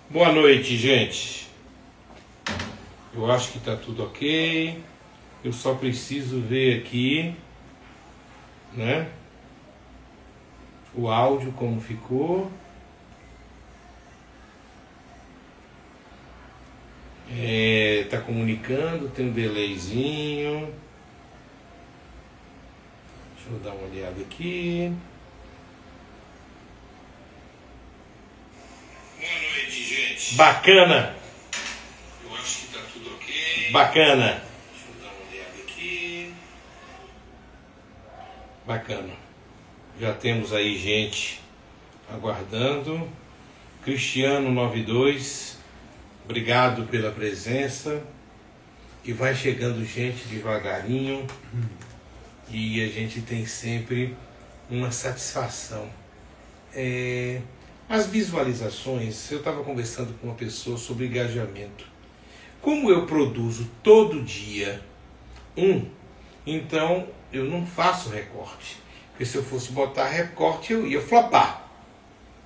Boa noite, gente. Eu acho que tá tudo ok. Eu só preciso ver aqui, né? O áudio como ficou. Tá comunicando, tem um delayzinho. Deixa eu dar uma olhada aqui. Boa noite, gente. Bacana. Eu acho que tá tudo ok. Bacana. Deixa eu dar uma olhada aqui. Bacana. Já temos aí gente aguardando. Cristiano 92, obrigado pela presença. E vai chegando gente devagarinho. E a gente tem sempre uma satisfação. As visualizações, eu estava conversando com uma pessoa sobre engajamento. Como eu produzo todo dia então eu não faço recorte. Porque se eu fosse botar recorte, eu ia flopar,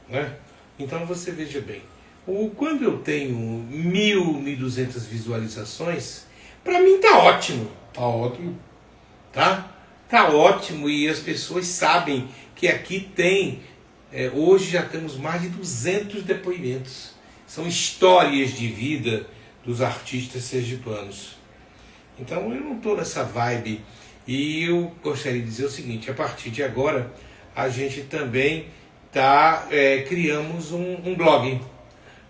né? Então você veja bem, quando eu tenho 1.200 visualizações, para mim tá ótimo. Tá ótimo. Tá ótimo, e as pessoas sabem que aqui tem, hoje já temos mais de 200 depoimentos. São histórias de vida dos artistas sergipanos. Então eu não estou nessa vibe. E eu gostaria de dizer o seguinte: a partir de agora, a gente também criamos um blog,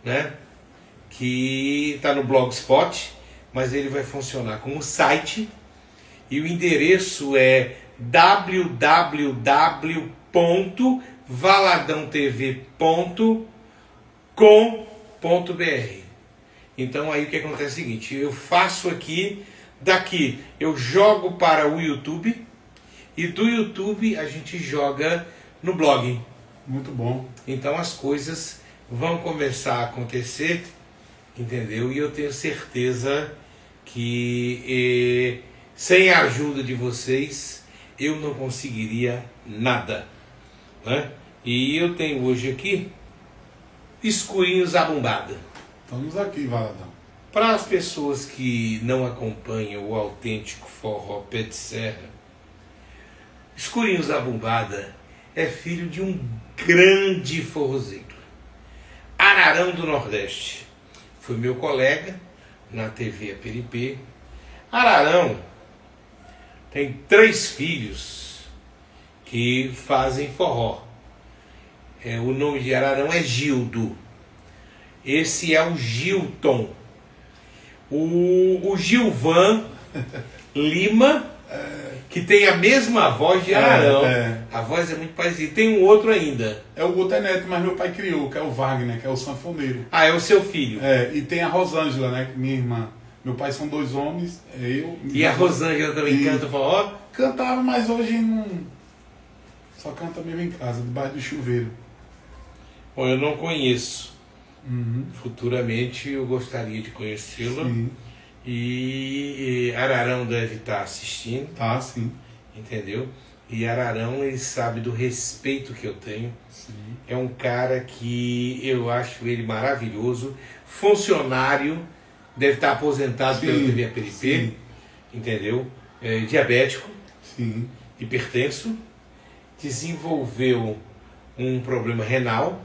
né? Que está no Blogspot, mas ele vai funcionar como site. E o endereço é www.valadãotv.com.br. Então aí o que acontece é o seguinte: eu faço aqui, daqui eu jogo para o YouTube, e do YouTube a gente joga no blog. Muito bom. Então as coisas vão começar a acontecer, entendeu? E eu tenho certeza que sem a ajuda de vocês eu não conseguiria nada, né? E eu tenho hoje aqui Escurinhos Abumbada. Estamos aqui, Valadão. Para as pessoas que não acompanham o autêntico forró pé de serra, Escurinhos Abumbada é filho de um grande forrozeiro, Ararão do Nordeste. Foi meu colega na TV Aperipê. Ararão tem 3 filhos que fazem forró. O nome de Ararão é Gildo. Esse é o Gilton. O Gilvan Lima, que tem a mesma voz de Ararão. A voz é muito parecida. Tem um outro ainda. O outro é neto, mas meu pai criou, que é o Wagner, que é o sanfoneiro. É o seu filho. E tem a Rosângela, né, minha irmã. Meu pai são 2 homens, eu... E a Rosângela também canta forró? Cantava, mas hoje não... Só canta mesmo em casa, debaixo do chuveiro. Bom, eu não conheço. Uhum. Futuramente eu gostaria de conhecê-lo. Sim. E Ararão deve estar assistindo. Tá, sim. Entendeu? E Ararão, ele sabe do respeito que eu tenho. Sim. É um cara que eu acho ele maravilhoso. Funcionário, deve estar aposentado pela TV Aperipê. Entendeu? Diabético. Sim. Hipertenso. Desenvolveu um problema renal,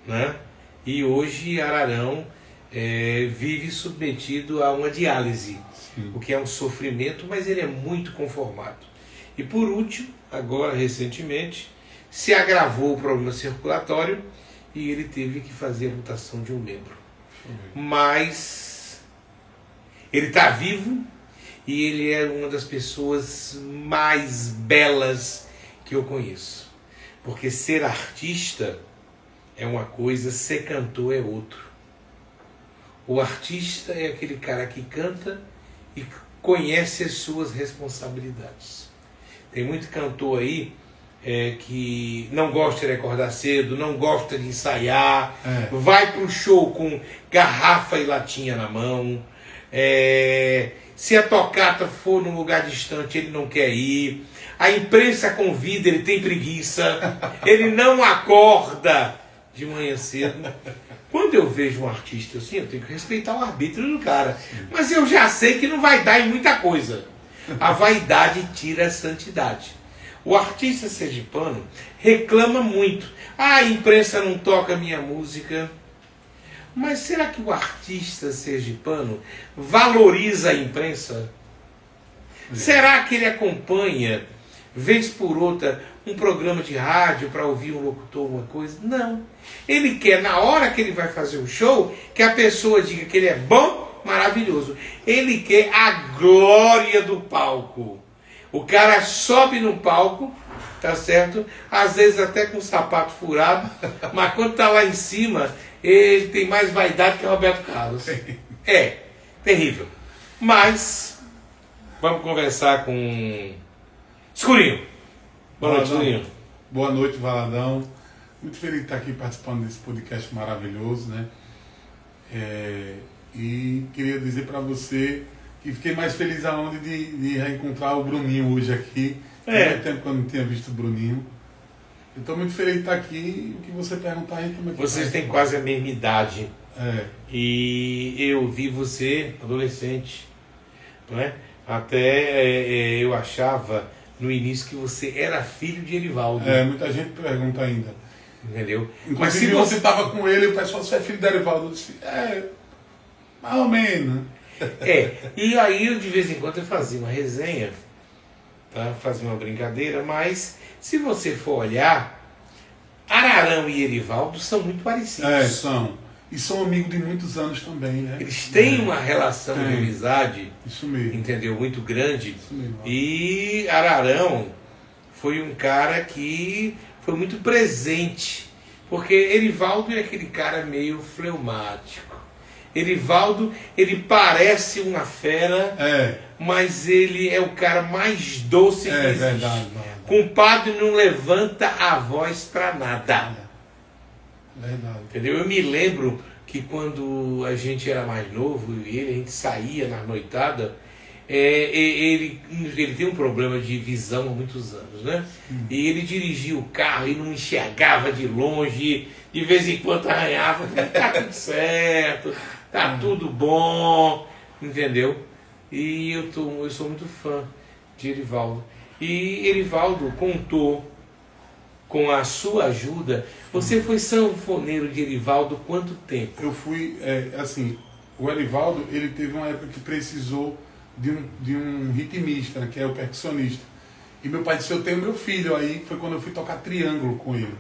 né? E hoje Ararão vive submetido a uma diálise. Sim. O que é um sofrimento, mas ele é muito conformado. E por último, agora recentemente, se agravou o problema circulatório e ele teve que fazer a amputação de um membro. Mas ele está vivo e ele é uma das pessoas mais belas que eu conheço. Porque ser artista é uma coisa, ser cantor é outro. O artista é aquele cara que canta e conhece as suas responsabilidades. Tem muito cantor aí que não gosta de acordar cedo, não gosta de ensaiar, vai pro show com garrafa e latinha na mão. Se a tocata for num lugar distante, ele não quer ir. A imprensa convida, ele tem preguiça. Ele não acorda de manhã cedo. Quando eu vejo um artista assim, eu tenho que respeitar o arbítrio do cara. Mas eu já sei que não vai dar em muita coisa. A vaidade tira a santidade. O artista sergipano reclama muito. Ah, a imprensa não toca minha música. Mas será que o artista sergipano valoriza a imprensa? Será que ele acompanha, vez por outra, um programa de rádio para ouvir um locutor, uma coisa? Não. Ele quer, na hora que ele vai fazer o show, que a pessoa diga que ele é bom, maravilhoso. Ele quer a glória do palco. O cara sobe no palco, tá certo? Às vezes até com o sapato furado, mas quando tá lá em cima, ele tem mais vaidade que o Roberto Carlos. É, terrível. Mas, vamos conversar com Escurinho. Boa noite, Escurinho. Boa noite, Valadão. Muito feliz de estar aqui participando desse podcast maravilhoso, né? E queria dizer para você que fiquei mais feliz aonde de reencontrar o Bruninho hoje aqui. Faz tempo que eu não tinha visto o Bruninho. Eu estou muito feliz de estar aqui. O que você perguntar aí também. Vocês têm quase a mesma idade. E eu vi você adolescente, não é? Até eu achava no início que você era filho de Erivaldo. Muita gente pergunta ainda. Entendeu? Mas se você estava com ele, o pessoal, você é filho de Erivaldo? Eu disse, mais ou menos. E aí eu de vez em quando eu fazia uma resenha, tá? Fazia uma brincadeira, mas se você for olhar, Ararão e Erivaldo são muito parecidos. São. E são amigos de muitos anos também, né? Eles têm uma relação de amizade, isso mesmo, entendeu? Muito grande. Isso mesmo. E Ararão foi um cara que foi muito presente, porque Erivaldo é aquele cara meio fleumático. Erivaldo, ele parece uma fera, mas ele é o cara mais doce que existe. Verdade. Compadre não levanta a voz pra nada. Verdade. Entendeu? Eu me lembro que quando a gente era mais novo, a gente saía na noitada, ele tem um problema de visão há muitos anos, né? E ele dirigia o carro e não enxergava de longe, de vez em quando arranhava, tá tudo certo, tá tudo bom, entendeu? E eu sou muito fã de Erivaldo. E Erivaldo contou com a sua ajuda. Você foi sanfoneiro de Erivaldo quanto tempo? Eu fui, assim, o Erivaldo, ele teve uma época que precisou de um ritmista, né, que é o percussionista. E meu pai disse, eu tenho meu filho. Aí foi quando eu fui tocar triângulo com ele.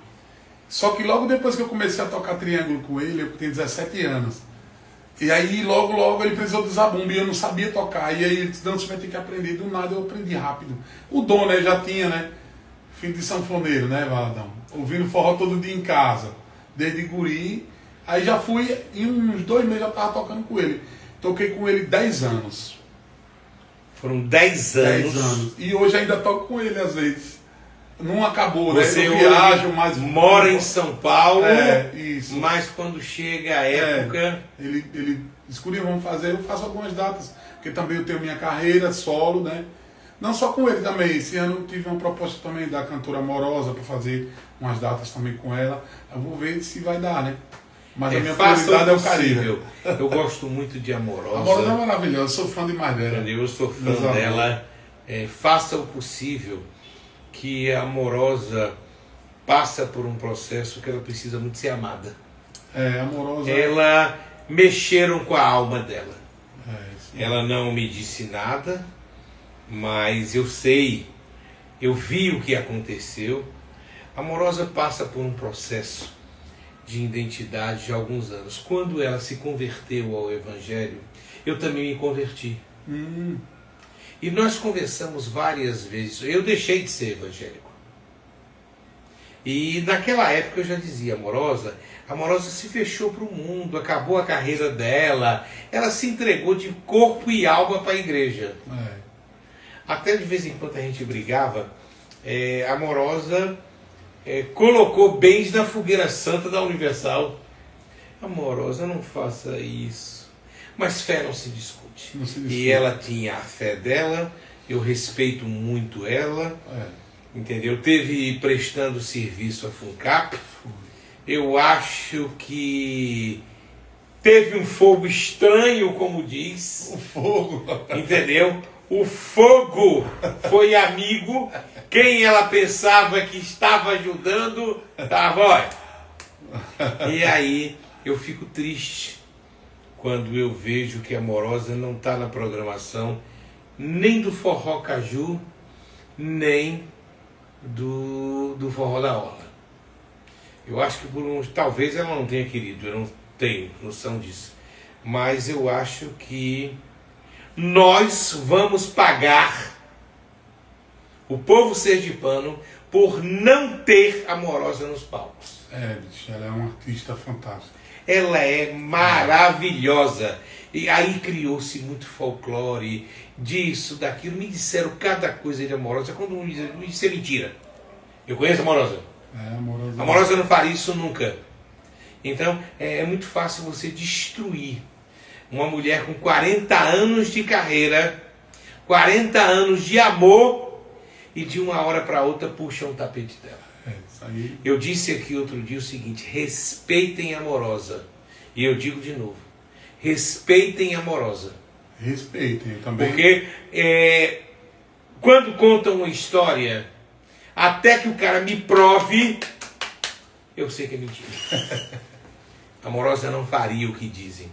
Só que logo depois que eu comecei a tocar triângulo com ele, eu tinha 17 anos. E aí logo ele precisou do zabumba e eu não sabia tocar. E aí ele disse, não, você vai ter que aprender. Do nada eu aprendi rápido. O dom, né, já tinha, né? Filho de sanfoneiro, né, Valadão? Ouvindo forró todo dia em casa, desde guri. Aí já fui, em uns 2 meses já estava tocando com ele. Toquei com ele 10 anos. Foram 10 anos. 10 anos. E hoje ainda toco com ele às vezes. Não acabou, você né? Eu viajo, mas mora em São Paulo, isso. Mas quando chega a época... Ele Escurinho, vamos fazer, eu faço algumas datas. Porque também eu tenho minha carreira solo, né? Não só com ele também, esse ano eu tive uma proposta também da cantora Amorosa para fazer umas datas também com ela. Eu vou ver se vai dar, né? Mas a minha prioridade é o Caribe. Eu gosto muito de Amorosa. Amorosa é maravilhosa, eu sou fã demais dela. Eu sou fã dela. Faça o possível que a Amorosa passa por um processo que ela precisa muito ser amada. Amorosa. Ela mexeram com a alma dela. Ela não me disse nada, mas eu sei, eu vi o que aconteceu. A Amorosa passa por um processo de identidade de alguns anos. Quando ela se converteu ao Evangelho, eu também me converti. E nós conversamos várias vezes. Eu deixei de ser evangélico. E naquela época eu já dizia, a Amorosa se fechou para o mundo, acabou a carreira dela, ela se entregou de corpo e alma para a igreja. Até de vez em quando a gente brigava, a Amorosa colocou bens na fogueira santa da Universal. Amorosa, não faça isso. Mas fé não se discute. E ela tinha a fé dela, eu respeito muito ela, entendeu? Teve prestando serviço à FUNCAP, eu acho que teve um fogo estranho, como diz. O fogo. Entendeu? O fogo foi amigo. Quem ela pensava que estava ajudando, estava, olha. E aí eu fico triste quando eu vejo que a Amorosa não está na programação nem do Forró Caju, nem do Forró da Orla. Eu acho que talvez ela não tenha querido, eu não tenho noção disso. Mas eu acho que nós vamos pagar o povo sergipano por não ter Amorosa nos palcos. Bicho, ela é uma artista fantástica. Ela é maravilhosa. E aí criou-se muito folclore, disso, daquilo. Me disseram cada coisa de Amorosa. Quando me disseram, isso é mentira. Eu conheço a Amorosa. Amorosa. A Amorosa não faria isso nunca. Então, é muito fácil você destruir uma mulher com 40 anos de carreira, 40 anos de amor, e de uma hora para outra puxa um tapete dela. Isso aí. Eu disse aqui outro dia o seguinte: respeitem a Amorosa. E eu digo de novo: respeitem a Amorosa. Respeitem também. Porque quando contam uma história, até que o cara me prove, eu sei que é mentira. A Amorosa não faria o que dizem.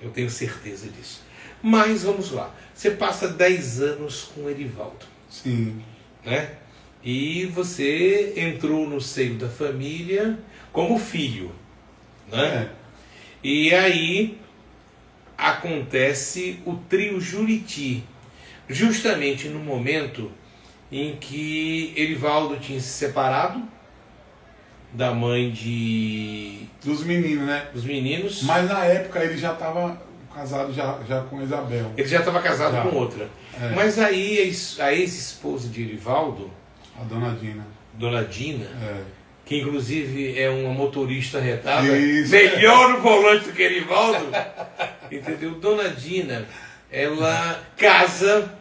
Eu tenho certeza disso. Mas vamos lá. Você passa 10 anos com o Erivaldo. Sim. Né? E você entrou no seio da família como filho. Né? E aí acontece o trio Juriti. Justamente no momento em que Erivaldo tinha se separado da mãe dos meninos, né? Dos meninos. Mas na época ele já estava casado já com Isabel. Ele já estava casado com outra. Mas aí a ex-esposa de Erivaldo, a Dona Dina. Dona Dina, que inclusive é uma motorista retada, Isso. melhor no volante do que Erivaldo, entendeu? Dona Dina, ela casa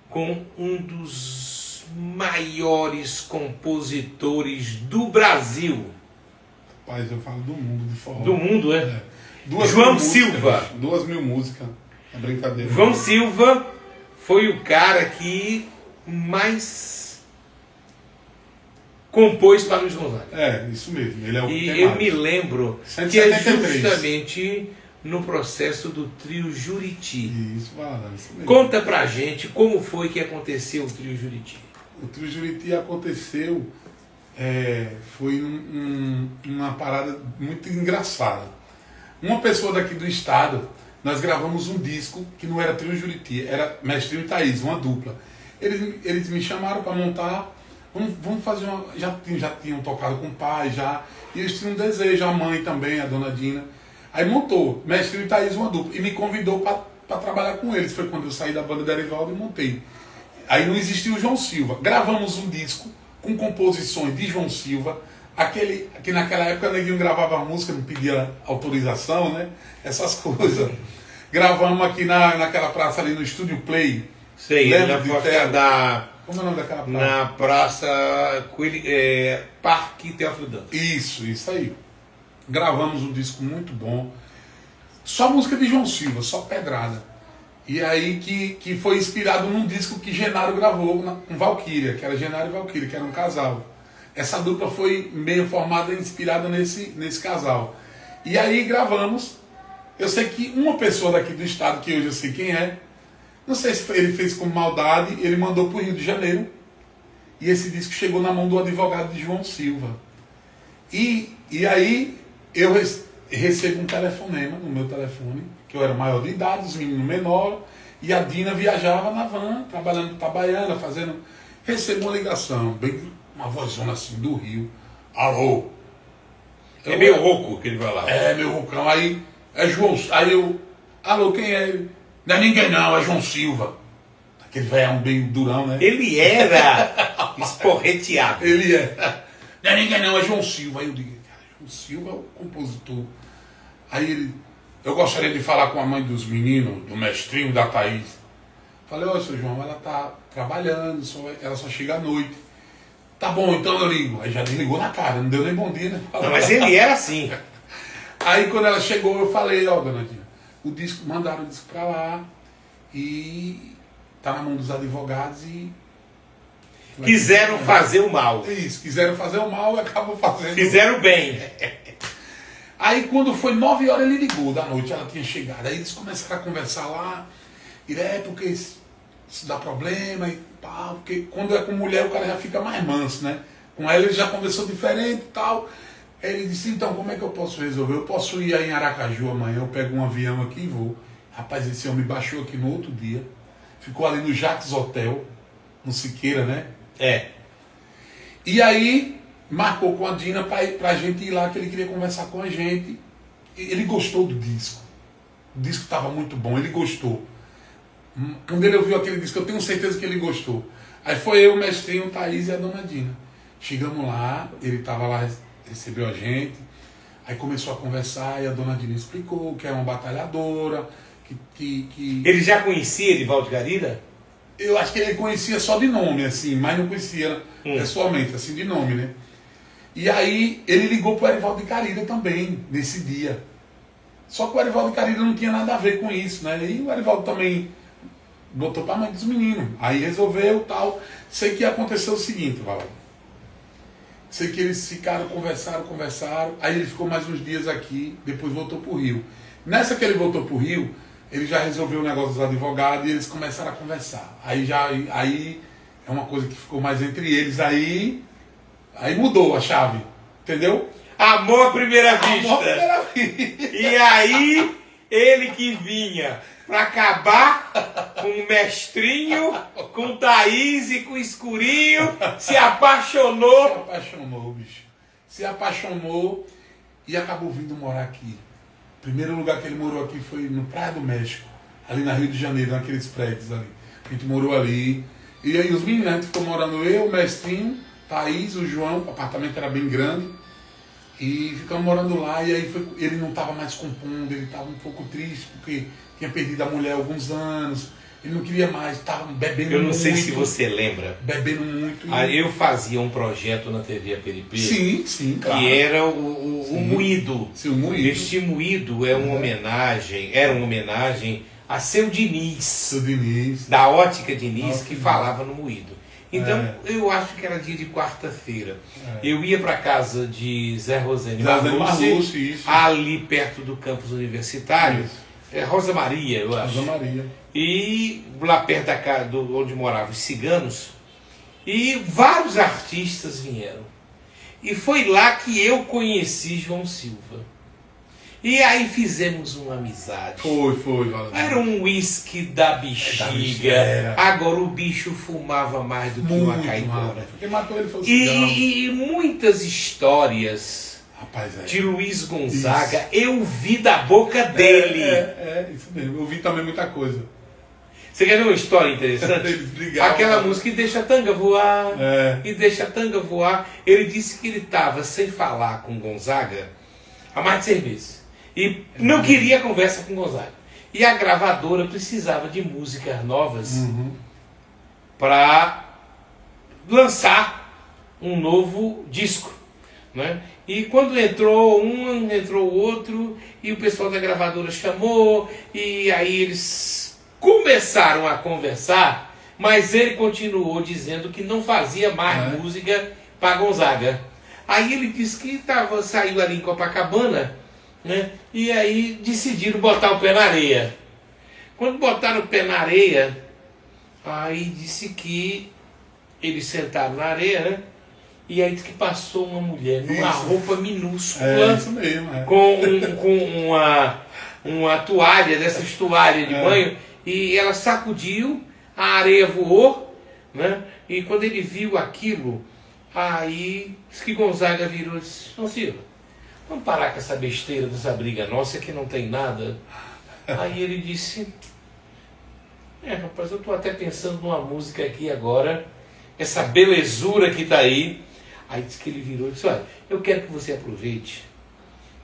com um dos maiores compositores do Brasil. Rapaz, eu falo do mundo de forró. Do mundo, João Silva. 2.000 músicas. É brincadeira. João Silva foi o cara que mais compôs para Luiz Gonzaga. Isso mesmo. Ele é o E eu me lembro 173. que é justamente no processo do trio Juriti. Isso mesmo. Conta pra gente como foi que aconteceu o trio Juriti. O trio Juriti aconteceu, foi uma parada muito engraçada. Uma pessoa daqui do estado, nós gravamos um disco que não era trio Juriti, era Mestrinho e Thaís, uma dupla. Eles me chamaram para montar, vamos fazer uma... Já tinham tocado com o pai, e eles tinham um desejo, a mãe também, a Dona Dina. Aí montou Mestrinho e Thaís, uma dupla, e me convidou para trabalhar com eles. Foi quando eu saí da banda da Erivaldo e montei. Aí não existia o João Silva. Gravamos um disco com composições de João Silva, que naquela época ninguém gravava música, não pedia autorização, né? Essas coisas. Gravamos aqui naquela praça ali no Estúdio Play. Sei, na praça da... Como é o nome daquela praça? Na praça Parque Teófilo Dantas. Isso aí. Gravamos um disco muito bom. Só música de João Silva, só pedrada. E aí que foi inspirado num disco que Genaro gravou com Valquíria, que era Genaro e Valquíria, que era um casal. Essa dupla foi meio formada e inspirada nesse casal. E aí gravamos. Eu sei que uma pessoa daqui do estado, que hoje eu sei quem é, não sei se ele fez com maldade, ele mandou para o Rio de Janeiro. E esse disco chegou na mão do advogado de João Silva. E aí eu recebo um telefonema no meu telefone, que eu era maior de idade, os meninos menores, e a Dina viajava na van, trabalhando em Itabaiana, fazendo... Recebo uma ligação, bem uma vozona assim do Rio. Alô? É meio rouco que ele vai lá. É, meu roucão. Aí é João... Aí eu... Alô, quem é? Não é ninguém não, é João Silva. Aquele velhão bem durão, né? Ele era esporreteado. Ele é. Não é ninguém não, é João Silva. Aí eu digo, cara, João Silva é o compositor. Aí ele... Eu gostaria de falar com a mãe dos meninos, do Mestrinho, da Thaís. Falei, ó, seu João, ela tá trabalhando, ela só chega à noite. Tá bom, então eu ligo. Aí já nem ligou na cara, não deu nem bom dia, né? Não, mas ele era assim. Aí quando ela chegou, eu falei, ó, dona Dina, o disco, mandaram o disco pra lá e tá na mão dos advogados e... Quiseram fazer o mal. Isso, quiseram fazer o mal e acabou fazendo. Fizeram bem. Aí quando foi 9 horas ele ligou da noite, ela tinha chegado. Aí eles começaram a conversar lá, e porque isso dá problema e tal, porque quando é com mulher o cara já fica mais manso, né? Com ela ele já conversou diferente e tal. Aí ele disse, então como é que eu posso resolver? Eu posso ir aí em Aracaju amanhã, eu pego um avião aqui e vou. Rapaz, esse homem baixou aqui no outro dia, ficou ali no Jacques Hotel, no Siqueira, né? É. E aí marcou com a Dina pra gente ir lá, que ele queria conversar com a gente. Ele gostou do disco. O disco estava muito bom, ele gostou. Quando ele ouviu aquele disco, eu tenho certeza que ele gostou. Aí foi eu, o Mestrinho, o Thaís e a Dona Dina. Chegamos lá, ele estava lá, recebeu a gente. Aí começou a conversar e a Dona Dina explicou que é uma batalhadora, que... Ele já conhecia Edivaldo Garira? Eu acho que ele conhecia só de nome, assim, mas não conhecia pessoalmente, assim, de nome, né? E aí ele ligou pro Erivaldo de Garira também, nesse dia. Só que o Erivaldo de Garira não tinha nada a ver com isso, né? E o Erivaldo também botou pra mãe dos meninos. Aí resolveu tal. Sei que aconteceu o seguinte, Valado. Sei que eles ficaram, conversaram. Aí ele ficou mais uns dias aqui, depois voltou pro Rio. Nessa que ele voltou pro Rio, ele já resolveu o negócio dos advogados e eles começaram a conversar. Aí é uma coisa que ficou mais entre eles. Aí mudou a chave, entendeu? Amor à primeira vista. Amor à primeira vista. E aí, ele que vinha pra acabar com o Mestrinho, com o Thaís e com o Escurinho, se apaixonou. Se apaixonou, bicho. Se apaixonou e acabou vindo morar aqui. O primeiro lugar que ele morou aqui foi no Praia do México, ali na Rio de Janeiro, naqueles prédios ali. A gente morou ali. E aí os meninos, a gente ficou morando eu, o Mestrinho, Thaís, o João, o apartamento era bem grande. E ficamos morando lá, e aí ele não estava mais compondo, ele estava um pouco triste, porque tinha perdido a mulher há alguns anos, ele não queria mais, estava bebendo muito. Eu não sei se você lembra. Bebendo muito. Eu fazia um projeto na TV Aperipe. Sim, claro. Que era o Moído. Sim, o Moído. Este Moído era uma homenagem a Seu Diniz. Seu Diniz. Da Ótica Diniz, Nossa, que falava no Moído. Então, eu acho que era dia de quarta-feira. Eu ia para casa de Zé Rosane Marluce, ali perto do campus universitário. Rosa Maria, eu acho. Rosa Maria. E lá perto da casa onde moravam os ciganos. E vários artistas vieram. E foi lá que eu conheci João Silva. E aí fizemos uma amizade. Foi. Era um uísque da bexiga. Agora o bicho fumava mais do que uma caipora. Quem matou ele foi o E muitas histórias, rapaz, de Luiz Gonzaga eu vi da boca dele. Isso mesmo. Eu vi também muita coisa. Você quer ver uma história interessante? Aquela música, e deixa a tanga voar, e deixa a tanga voar. Ele disse que ele estava sem falar com Gonzaga há mais de 6 meses. E não queria conversa com Gonzaga. E a gravadora precisava de músicas novas para lançar um novo disco. Né? E quando entrou um, entrou o outro, e o pessoal da gravadora chamou, e aí eles começaram a conversar, mas ele continuou dizendo que não fazia mais música para Gonzaga. Aí ele disse que saiu ali em Copacabana, né? E aí decidiram botar o pé na areia. Quando botaram o pé na areia, aí disse que eles sentaram na areia, né? E aí disse que passou uma mulher numa roupa minúscula, isso mesmo, com uma toalha, dessas toalhas de banho, e ela sacudiu, a areia voou, né? E quando ele viu aquilo, aí disse que Gonzaga virou e disse: João Silva, vamos parar com essa besteira dessa briga nossa que não tem nada. Aí ele disse: rapaz, eu estou até pensando numa música aqui agora, essa belezura que está aí. Aí disse que ele virou e disse: olha, eu quero que você aproveite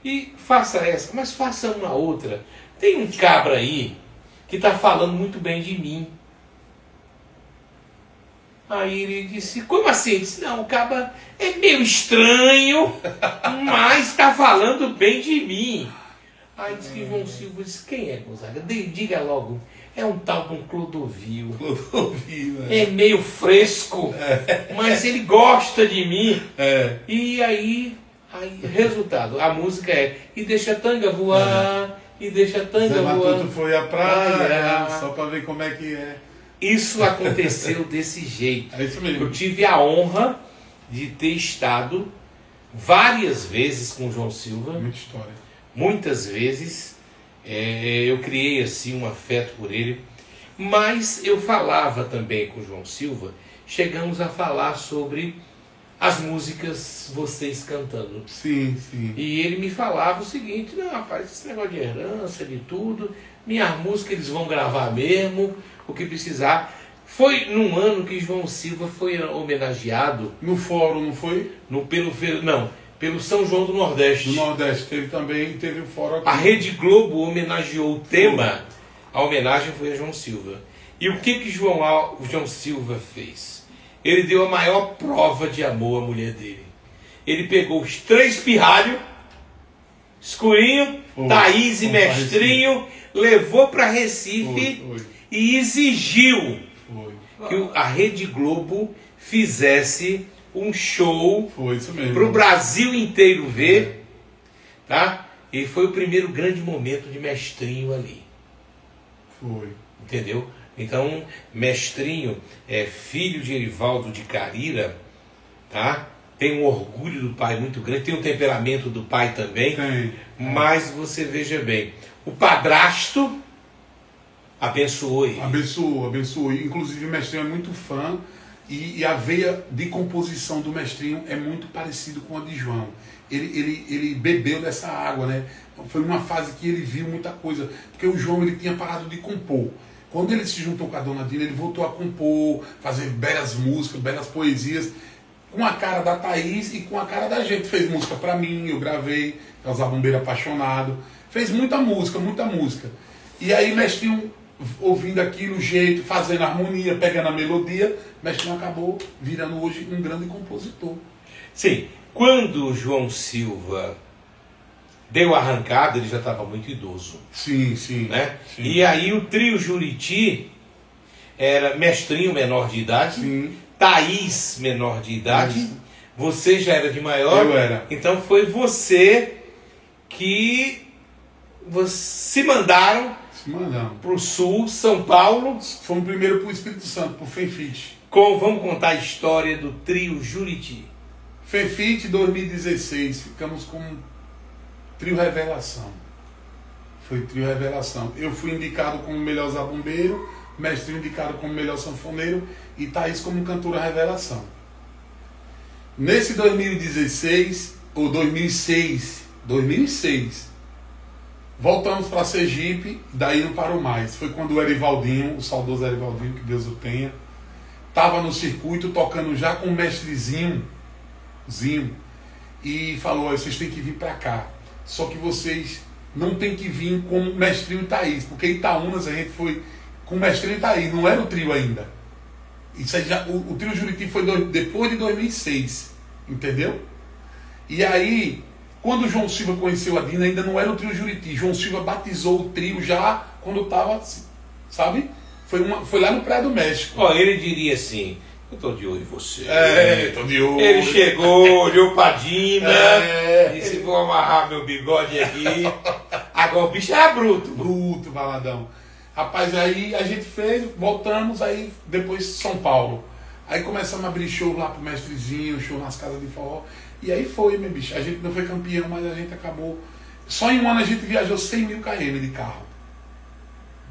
e faça essa, mas faça uma outra. Tem um cabra aí que está falando muito bem de mim. Aí ele disse, como assim? Ele disse, não, o caba é meio estranho, mas está falando bem de mim. Aí disse que João Silva disse, quem é Gonzaga? Diga logo, é um tal de um Clodovil. Clodovil, é meio fresco, mas ele gosta de mim. E aí, resultado, a música é E deixa a tanga voar, e deixa a tanga Zé voar. Matuto foi à praia, só para ver como é que é. Isso aconteceu desse jeito. É isso mesmo. Eu tive a honra de ter estado várias vezes com o João Silva. Muita história. Muitas vezes. Eu criei assim um afeto por ele. Mas eu falava também com o João Silva. Chegamos a falar sobre as músicas, vocês cantando. Sim, sim. E ele me falava o seguinte, não, rapaz, esse negócio de herança, de tudo, minha música eles vão gravar mesmo, o que precisar. Foi num ano que João Silva foi homenageado. No fórum, não foi? Pelo São João do Nordeste. Do Nordeste, teve o fórum aqui. A Rede Globo homenageou o tema, a homenagem foi a João Silva. E o que João Silva fez? Ele deu a maior prova de amor à mulher dele. Ele pegou os 3 pirralhos, Escurinho, Thaís e Mestrinho, levou para Recife e exigiu que a Rede Globo fizesse um show para o Brasil inteiro ver. Tá? E foi o primeiro grande momento de Mestrinho ali. Foi. Entendeu? Então, Mestrinho é filho de Erivaldo de Carira, tá? Tem um orgulho do pai muito grande, tem um temperamento do pai também, mas você veja bem, o padrasto abençoou ele. Abençoou. Inclusive, o Mestrinho é muito fã e a veia de composição do Mestrinho é muito parecido com a de João. Ele bebeu dessa água, né? Foi uma fase que ele viu muita coisa, porque o João ele tinha parado de compor. Quando ele se juntou com a Dona Dina, ele voltou a compor, fazer belas músicas, belas poesias, com a cara da Thaís e com a cara da gente. Fez música pra mim, eu gravei, é o Zabumbeiro Apaixonado. Fez muita música, muita música. E aí Mestrinho, ouvindo aquilo, o jeito, fazendo harmonia, pegando a melodia, Mestrinho acabou virando hoje um grande compositor. Sim, quando o João Silva deu a arrancada, ele já estava muito idoso. Sim. Né? Sim. E aí o trio Juriti era Mestrinho, menor de idade, Sim. Thaís, menor de idade, Isso. Você já era de maior. Eu era. Então foi você que se mandaram para o sul, São Paulo. Fomos primeiro para o Espírito Santo, para o Fenfite. Vamos contar a história do trio Juriti. Fenfite 2016, ficamos com Trio Revelação. Foi Trio Revelação. Eu fui indicado como melhor zabumbeiro, Mestrinho indicado como melhor sanfoneiro e Thaís como cantora Revelação. Nesse 2016, ou 2006, voltamos para Sergipe, daí não parou mais. Foi quando o Erivaldinho, o saudoso Erivaldinho, que Deus o tenha, estava no circuito tocando já com o mestrezinho, e falou, vocês têm que vir para cá. Só que vocês não tem que vir com Mestrinho e Thaís, porque Itaúnas a gente foi com Mestrinho e Thaís, não era o trio ainda. Isso aí já, o trio Juriti foi depois de 2006, entendeu? E aí, quando o João Silva conheceu a Dina, ainda não era o trio Juriti. João Silva batizou o trio já quando estava, sabe? Foi lá no Praia do México. Ó, ele diria assim, eu tô de olho em você. Tô de olho. Ele chegou, olhou pra Dina, disse, vou amarrar meu bigode aqui. Agora o bicho era bruto. Bruto, baladão. Rapaz, aí a gente fez, voltamos, aí depois São Paulo. Aí começamos a abrir show lá pro mestrezinho, show nas casas de forró. E aí foi, meu bicho. A gente não foi campeão, mas a gente acabou. Só em um ano a gente viajou 100 mil km de carro.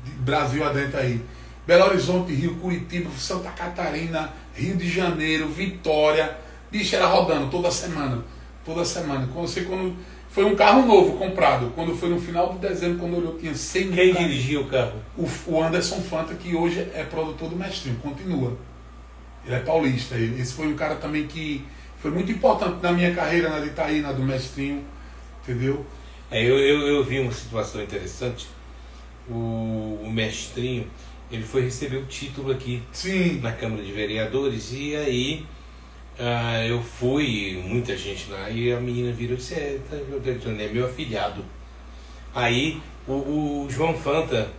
De Brasil adentro aí. Belo Horizonte, Rio, Curitiba, Santa Catarina, Rio de Janeiro, Vitória. Bicho, era rodando toda semana. Toda semana. Quando foi um carro novo comprado. Quando foi no final de dezembro, quando olhou, tinha 100 mil. Quem dirigia o carro? O Anderson Fanta, que hoje é produtor do Mestrinho, continua. Ele é paulista. Esse foi um cara também que foi muito importante na minha carreira, na de Itaí, na do Mestrinho. Entendeu? Eu vi uma situação interessante. O Mestrinho, Ele foi receber o título aqui Sim. na Câmara de Vereadores, e aí eu fui, muita gente lá, e a menina virou e disse, é meu afilhado. Aí o João Fanta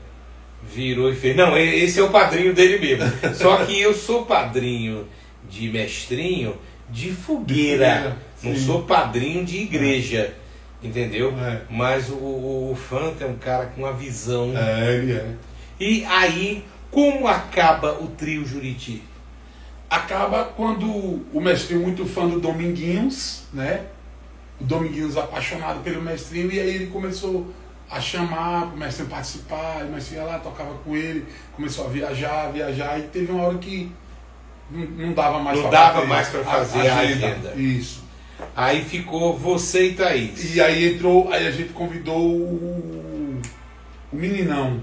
virou e fez, não, esse é o padrinho dele mesmo. Só que eu sou padrinho de mestrinho de fogueira, não sou padrinho de igreja, entendeu? Mas o Fanta é um cara com uma visão. Ele é. E aí, como acaba o trio Juriti? Acaba quando o mestrinho, muito fã do Dominguinhos, né? O Dominguinhos apaixonado pelo mestrinho, e aí ele começou a chamar o mestrinho participar, o mestrinho ia lá, tocava com ele, começou a viajar, e teve uma hora que não dava mais para fazer a agenda. Isso. Aí ficou você e Thaís. E aí a gente convidou o meninão,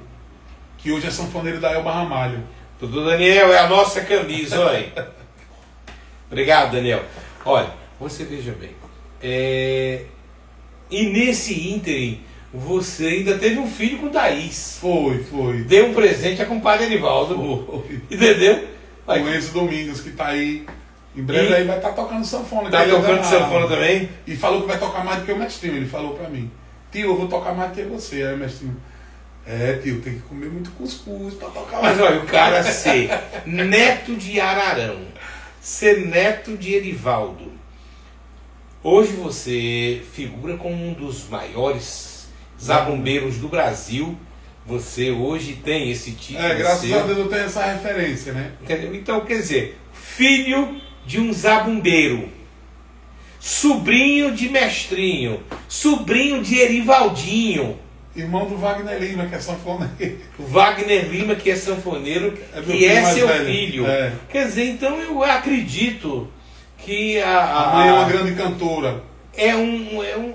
que hoje é sanfoneiro da Elba Ramalho. Doutor Daniel, é a nossa camisa, olha. Obrigado, Daniel. Olha, você veja bem. E nesse ínterim, você ainda teve um filho com Thaís. Foi. Deu um presente a compadre Erivaldo. Entendeu? O Enzo Domingos, que tá aí. Em breve aí vai estar tocando sanfona. Tá tocando sanfona também? E falou que vai tocar mais do que o mestrinho. Ele falou pra mim, tio, eu vou tocar mais do que você. Aí o mestrinho, tio, tem que comer muito cuscuz pra tocar mais. Mas olha, o cara ser neto de Ararão, ser neto de Erivaldo. Hoje você figura como um dos maiores zabumbeiros do Brasil. Você hoje tem esse título. Graças a Deus eu tenho essa referência, né? Entendeu? Então, quer dizer, filho de um zabumbeiro, sobrinho de mestrinho, sobrinho de Erivaldinho, irmão do Wagner Lima, que é sanfoneiro. Wagner Lima, que é sanfoneiro, que é seu filho. Quer dizer, então eu acredito que a mãe é uma grande cantora.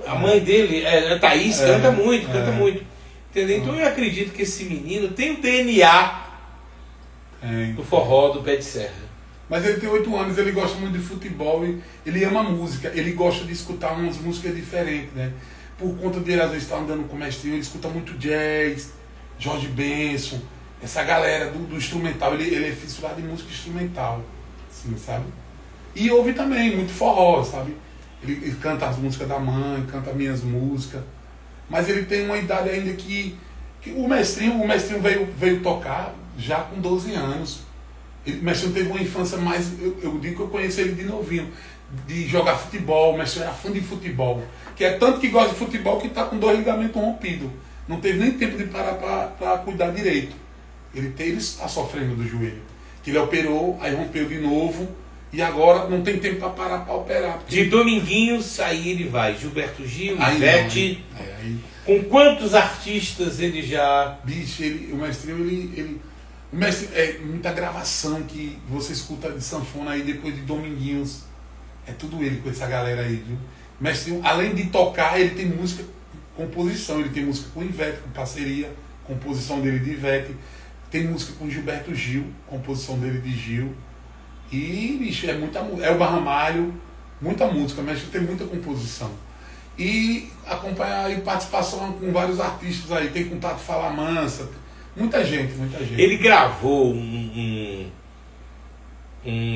A mãe dele, a Thaís, canta muito. Entendeu? Então eu acredito que esse menino tem o DNA do forró do Pé de Serra. Mas ele tem 8 anos, ele gosta muito de futebol, ele ama música, ele gosta de escutar umas músicas diferentes, né? Por conta dele, às vezes, estar andando com o mestrinho, ele escuta muito jazz, Jorge Benson, essa galera do instrumental, ele é fissurado em música instrumental, assim, sabe? E ouve também muito forró, sabe? Ele canta as músicas da mãe, canta minhas músicas, mas ele tem uma idade ainda que o mestrinho veio tocar já com 12 anos. O mestrinho teve uma infância mais, eu digo que eu conheci ele de novinho, de jogar futebol, o mestrinho era fã de futebol, que é tanto que gosta de futebol que está com 2 ligamentos rompidos, não teve nem tempo de parar para cuidar direito. Ele está sofrendo do joelho, que ele operou, aí rompeu de novo, e agora não tem tempo para parar para operar. De Dominguinhos, aí ele vai, Gilberto Gil, aí Ivete, com quantos artistas ele já... Bicho, o mestrinho, o mestre, muita gravação que você escuta de sanfona aí depois de Dominguinhos. É tudo ele com essa galera aí, viu? O mestre, além de tocar, ele tem música, composição. Ele tem música com Ivete, com parceria, composição dele de Ivete. Tem música com Gilberto Gil, composição dele de Gil. E, bicho, é muita música. É o Barramalho, muita música. O mestre tem muita composição. E acompanha aí participação com vários artistas aí. Tem contato Fala Mansa. Muita gente. Ele gravou um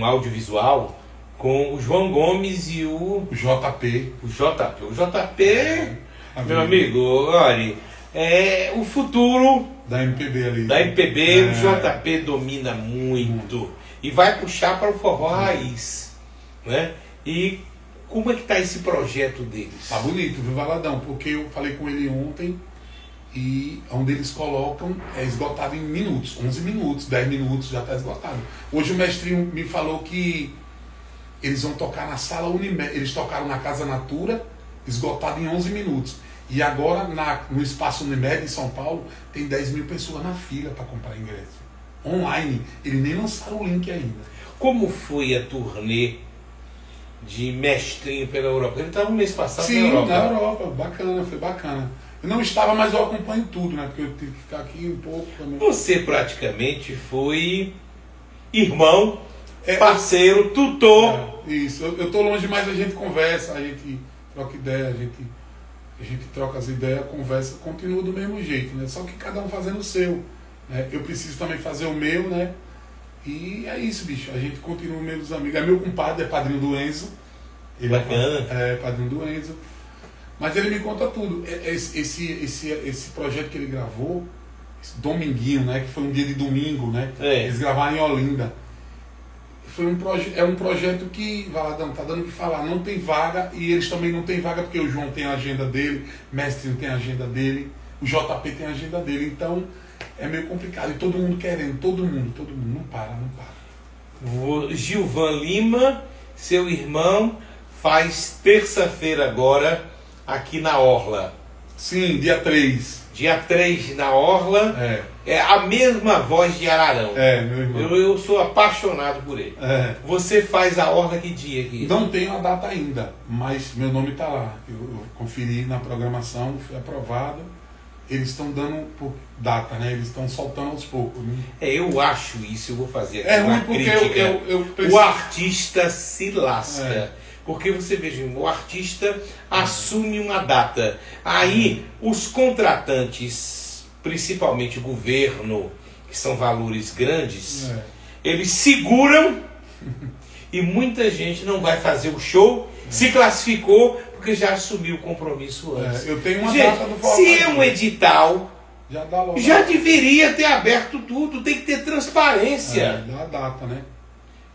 audiovisual com o João Gomes e o JP. O JP, meu amigo, olha, é o futuro da MPB ali. Da MPB, o JP domina muito. E vai puxar para o forró raiz. Né? E como é que está esse projeto deles? Tá bonito, viu, Valadão? Porque eu falei com ele ontem. E onde eles colocam é esgotado em minutos, 11 minutos, 10 minutos, já está esgotado. Hoje o mestrinho me falou que eles vão tocar na sala Unimed, eles tocaram na Casa Natura, esgotado em 11 minutos. E agora no espaço Unimed em São Paulo, tem 10 mil pessoas na fila para comprar ingresso. Online, eles nem lançaram o link ainda. Como foi a turnê de mestrinho pela Europa? Ele estava no mês passado. Sim, na Europa, bacana, foi bacana. Eu não estava, mas eu acompanho tudo, né? Porque eu tive que ficar aqui um pouco também. Você praticamente foi irmão, parceiro, tutor. Isso, eu tô longe, mas a gente conversa, a gente troca ideia, a gente troca as ideias, conversa, continua do mesmo jeito, né? Só que cada um fazendo o seu. né? Eu preciso também fazer o meu, né? E é isso, bicho. A gente continua meus amigos. É meu compadre, é padrinho do Enzo. Ele Bacana. é padrinho do Enzo. Mas ele me conta tudo. Esse projeto que ele gravou, esse Dominguinho, né? Que foi um dia de domingo, né? Eles gravaram em Olinda. É um projeto que, Valadão, tá dando o que falar. Não tem vaga e eles também não tem vaga porque o João tem a agenda dele, o Mestre tem a agenda dele, o JP tem a agenda dele. Então é meio complicado. E todo mundo querendo, todo mundo. Não para. O Gilvan Lima, seu irmão, faz terça-feira agora aqui na Orla. Sim, dia 3. Dia 3 na Orla. É a mesma voz de Ararão. Meu irmão. Eu sou apaixonado por ele. Você faz a Orla que dia aqui? Não tenho a data ainda, mas meu nome está lá. Eu conferi na programação, foi aprovado. Eles estão dando por data, né? Eles estão soltando aos poucos. Né? Eu acho isso, eu vou fazer aqui É uma ruim porque crítica. eu preciso... O artista se lasca. Porque você veja, o artista assume uma data. Aí os contratantes, principalmente o governo, que são valores grandes, eles seguram e muita gente não vai fazer o show, se classificou porque já assumiu o compromisso antes. Eu tenho uma gente, data do Forró. se é um edital, já dá logo. Já deveria ter aberto tudo, tem que ter transparência. Dá a data, né?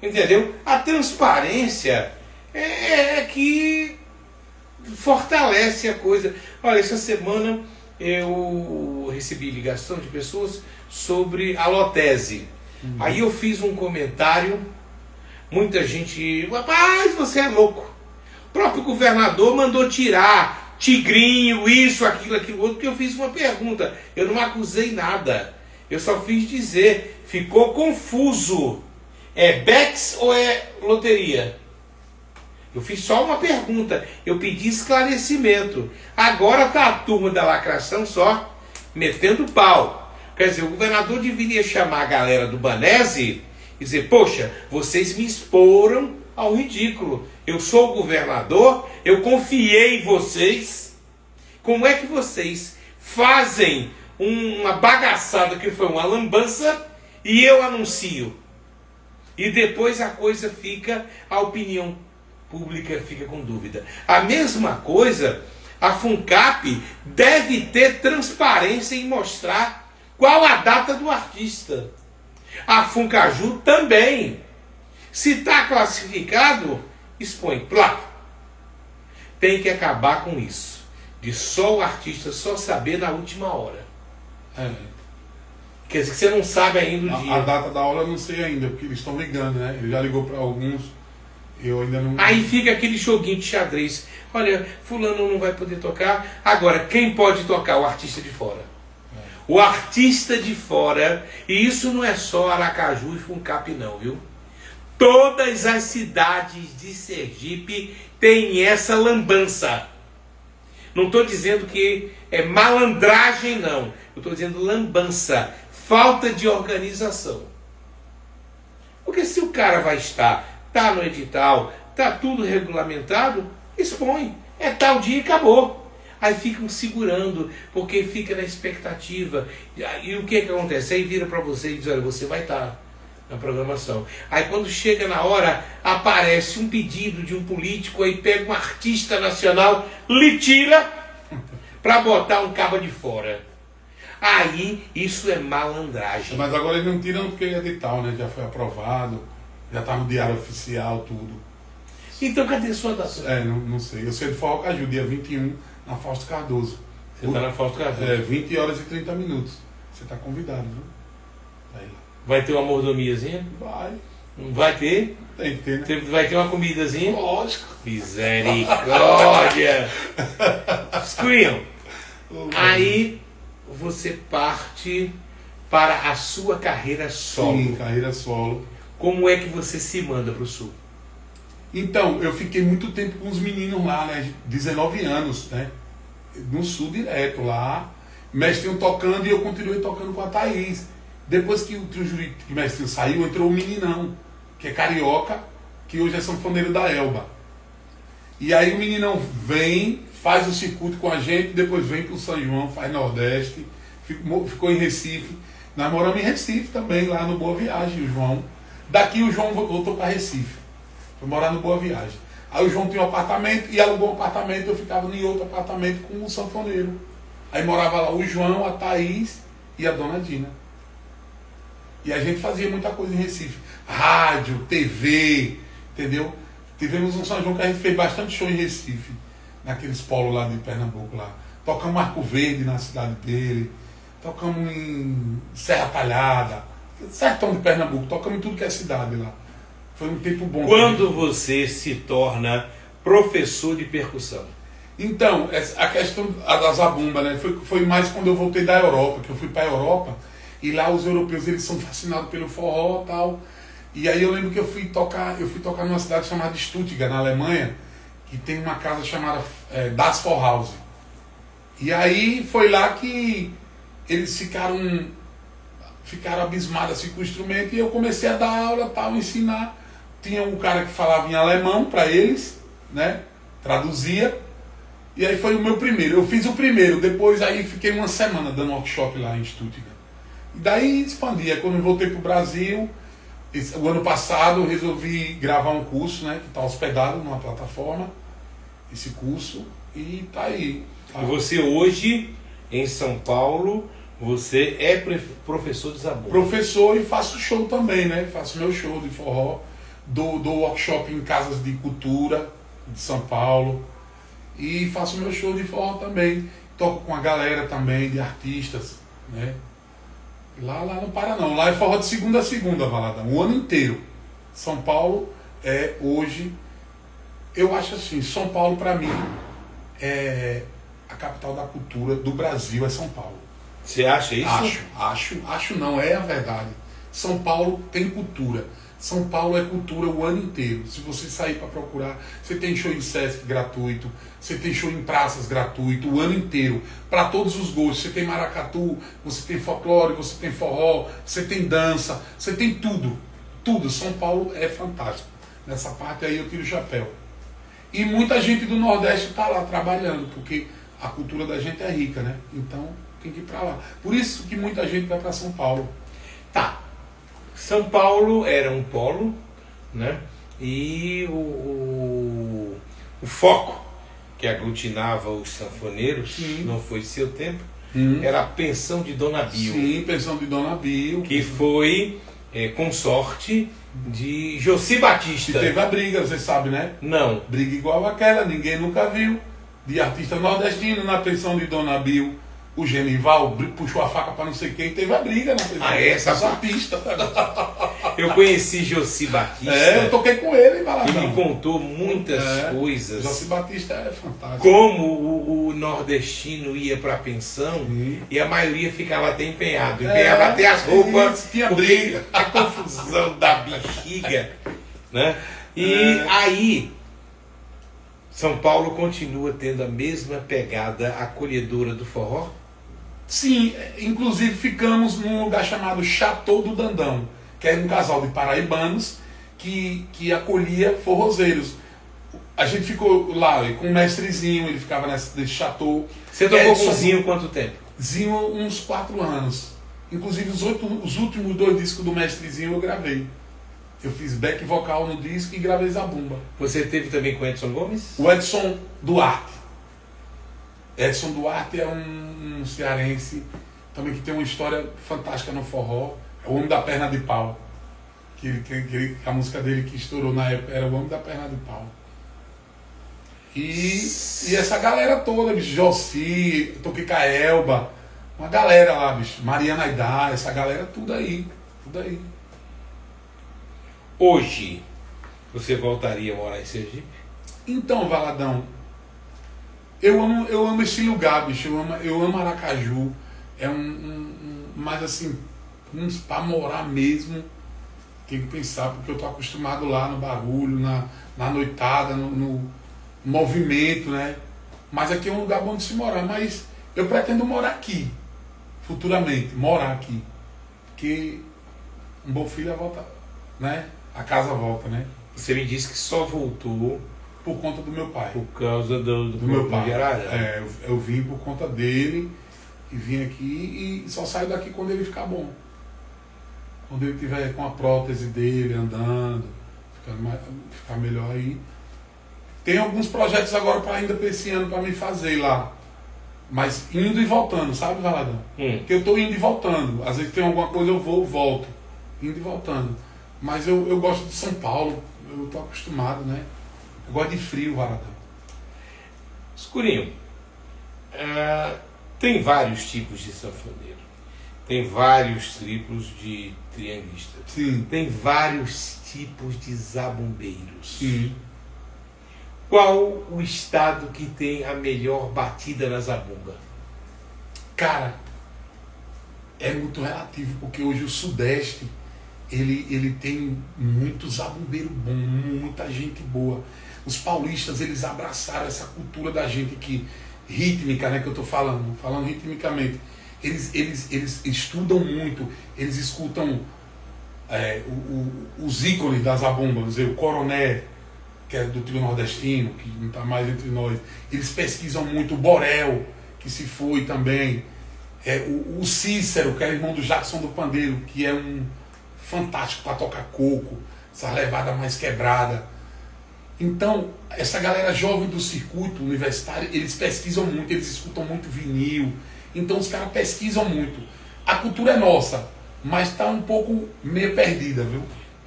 Entendeu? A transparência é que fortalece a coisa. Olha, essa semana eu recebi ligação de pessoas sobre a Lotese. Aí eu fiz um comentário, muita gente, rapaz, você é louco. O próprio governador mandou tirar Tigrinho, isso, aquilo, outro, porque eu fiz uma pergunta. Eu não acusei nada. Eu só fiz dizer, ficou confuso. É Bex ou é loteria? Eu fiz só uma pergunta, eu pedi esclarecimento. Agora está a turma da lacração só metendo pau. Quer dizer, o governador deveria chamar a galera do Banese e dizer, poxa, vocês me exporam ao ridículo. Eu sou o governador, eu confiei em vocês. Como é que vocês fazem uma bagaçada que foi uma lambança e eu anuncio? E depois a coisa fica, a opinião pública fica com dúvida. A mesma coisa, a FUNCAP deve ter transparência em mostrar qual a data do artista. A FUNCAJU também. Se está classificado, expõe. Plá. Tem que acabar com isso. De só o artista só saber na última hora. Quer dizer que você não sabe ainda o dia. A data da aula eu não sei ainda, porque eles estão ligando, né? Ele já ligou para alguns, eu ainda não... Aí fica aquele joguinho de xadrez. Olha, fulano não vai poder tocar. Agora, quem pode tocar? O artista de fora. O artista de fora, e isso não é só Aracaju e FUNCAP não, viu? Todas as cidades de Sergipe têm essa lambança. Não estou dizendo que é malandragem, não. Eu estou dizendo lambança, falta de organização. Porque se o cara vai estar, está no edital, está tudo regulamentado, expõe. É tal dia e acabou. Aí ficam segurando, porque fica na expectativa. E o que acontece? Aí vira para você e diz, olha, você vai estar na programação. Aí quando chega na hora, aparece um pedido de um político, aí pega um artista nacional, lhe tira para botar um cabo de fora. Aí isso é malandragem. Mas agora eles não tiram porque é edital, né? Já foi aprovado, já está no diário oficial, tudo. Então cadê a sua data? Não sei. Eu sei do Forró Caju, dia 21, na Fausto Cardoso. Você está na Fausto Cardoso? 20 horas e 30 minutos. Você está convidado, viu? Aí. Vai ter uma mordomiazinha? Vai. Não vai ter? Tem que ter, né? Vai ter uma comidazinha? Lógico. Misericórdia! Escurinham. Aí você parte para a sua carreira solo. Sim, carreira solo. Como é que você se manda para o sul? Então, eu fiquei muito tempo com os meninos lá, né? 19 anos, né? No sul direto lá. Mestrinho tocando e eu continuei tocando com a Thaís. Depois que o trio jurídico que Mestrinho saiu, entrou o Meninão, que é carioca, que hoje é sanfoneiro da Elba. E aí o Meninão vem, faz o circuito com a gente, depois vem pro São João, faz Nordeste, ficou em Recife. Nós moramos em Recife também, lá no Boa Viagem, o João. Daqui o João voltou para Recife. Foi morar no Boa Viagem. Aí o João tinha um apartamento e alugou um apartamento, eu ficava em outro apartamento com um sanfoneiro. Aí morava lá o João, a Thaís e a Dona Dina. E a gente fazia muita coisa em Recife. Rádio, TV, entendeu? Tivemos um São João que a gente fez bastante show em Recife, naqueles polos lá de Pernambuco lá. Tocamos Arco Verde na cidade dele, tocamos em Serra Talhada, sertão de Pernambuco, tocamos em tudo que é cidade lá. Foi um tempo bom. Quando você se torna professor de percussão? Então, a questão da zabumba, né? Foi mais quando eu voltei da Europa, que eu fui para a Europa, e lá os europeus eles são fascinados pelo forró e tal. E aí eu lembro que eu fui tocar numa cidade chamada Stuttgart, na Alemanha, que tem uma casa chamada Das Forhaus. E aí foi lá que eles ficaram abismados assim, com o instrumento, e eu comecei a dar aula, tal, ensinar. Tinha um cara que falava em alemão para eles, né? Traduzia. E aí foi o meu primeiro. Eu fiz o primeiro, depois aí fiquei uma semana dando workshop lá em Stuttgart. E daí expandi. Aí quando eu voltei para o Brasil, o ano passado eu resolvi gravar um curso, né? Que está hospedado numa plataforma, esse curso, e tá aí. Tá. E você hoje, em São Paulo, você é professor de zabumba? Professor, e faço show também, né? Faço meu show de forró, dou workshop em casas de cultura de São Paulo, e faço meu show de forró também. Toco com a galera também, de artistas, né? Lá não para não. Lá é forró de segunda a segunda, Valadão, o ano inteiro. São Paulo é hoje, eu acho assim, São Paulo para mim é a capital da cultura do Brasil, é São Paulo. Você acha isso? Acho não, é a verdade. São Paulo tem cultura. São Paulo é cultura o ano inteiro. Se você sair para procurar, você tem show em Sesc gratuito, você tem show em praças gratuito o ano inteiro, para todos os gostos. Você tem maracatu, você tem folclore, você tem forró, você tem dança, você tem tudo. Tudo. São Paulo é fantástico. Nessa parte aí eu tiro o chapéu. E muita gente do Nordeste está lá trabalhando, porque a cultura da gente é rica, né? Então tem que ir para lá. Por isso que muita gente vai para São Paulo. Tá. São Paulo era um polo, né? E o foco que aglutinava os sanfoneiros, Sim. não foi seu tempo, era a pensão de Dona Bio. Sim, pensão de Dona Bio. Que foi consorte de Joci Batista. E teve a briga, você sabe, né? Não. Briga igual aquela, ninguém nunca viu. De artista nordestino na pensão de Dona Bio. O Genival puxou a faca para não sei quem, teve a briga na pensão. Essa artista. Eu conheci Joci Batista. Eu toquei com ele, e me contou muitas coisas. Joci Batista é fantástico. Como o nordestino ia para a pensão e a maioria ficava até empenhado. Empenhava até as roupas. Tinha briga. A confusão da bexiga. Né? E aí, São Paulo continua tendo a mesma pegada acolhedora do forró? Sim, inclusive ficamos num lugar chamado Chateau do Dandão, que era um casal de paraibanos que acolhia forrozeiros. A gente ficou lá com o mestrezinho, ele ficava nesse chateau. Você tocou com o Zinho quanto tempo? Zinho, uns 4 anos. Inclusive os últimos 2 discos do mestrezinho eu gravei. Eu fiz back vocal no disco e gravei zabumba. Você teve também com o Edson Gomes? O Edson Duarte. Edson Duarte é um cearense também que tem uma história fantástica no forró. É o Homem da Perna de Pau. A música dele que estourou na época era o Homem da Perna de Pau. E essa galera toda, bicho, Joci, toquei com a Elba, uma galera lá, bicho, Mariana Aidar, essa galera tudo aí. Hoje, você voltaria a morar em Sergipe? Então, Valadão, eu amo esse lugar, bicho. Eu amo Aracaju. É mas assim, pra morar mesmo, tem que pensar, porque eu tô acostumado lá no barulho, na noitada, no movimento, né? Mas aqui é um lugar bom de se morar. Mas eu pretendo morar aqui, futuramente, morar aqui. Porque um bom filho volta, né? A casa volta, né? Você me disse que só voltou por conta do meu pai. Por causa do meu pai. De Arara. Eu vim por conta dele e vim aqui e só saio daqui quando ele ficar bom. Quando ele tiver com a prótese dele, andando, ficar melhor aí. Tem alguns projetos agora para ainda para esse ano para me fazer lá. Mas indo e voltando, sabe, Valadão? Porque eu estou indo e voltando. Às vezes tem alguma coisa, eu vou, volto. Indo e voltando. Mas eu gosto de São Paulo, eu estou acostumado, né? Eu gosto de frio, Valadão. Escurinho, tem vários tipos de sanfoneiro. Tem vários triplos de trianguista. Sim. Tem vários tipos de zabumbeiros. Sim. Qual o estado que tem a melhor batida na zabumba? Cara, é muito relativo, porque hoje o Sudeste, ele tem muito zabumbeiro bom, muita gente boa. Os paulistas, eles abraçaram essa cultura da gente que, rítmica, né, que eu tô falando ritmicamente. Eles estudam muito, eles escutam os ícones da zabumba, vamos dizer, o Coroné, que é do trio nordestino, que não está mais entre nós. Eles pesquisam muito o Borel, que se foi também. O Cícero, que é irmão do Jackson do Pandeiro, que é um fantástico para tocar coco, essa levada mais quebrada. Então, essa galera jovem do circuito universitário, eles pesquisam muito, eles escutam muito vinil. Então os caras pesquisam muito. A cultura é nossa, mas está um pouco meio perdida, viu?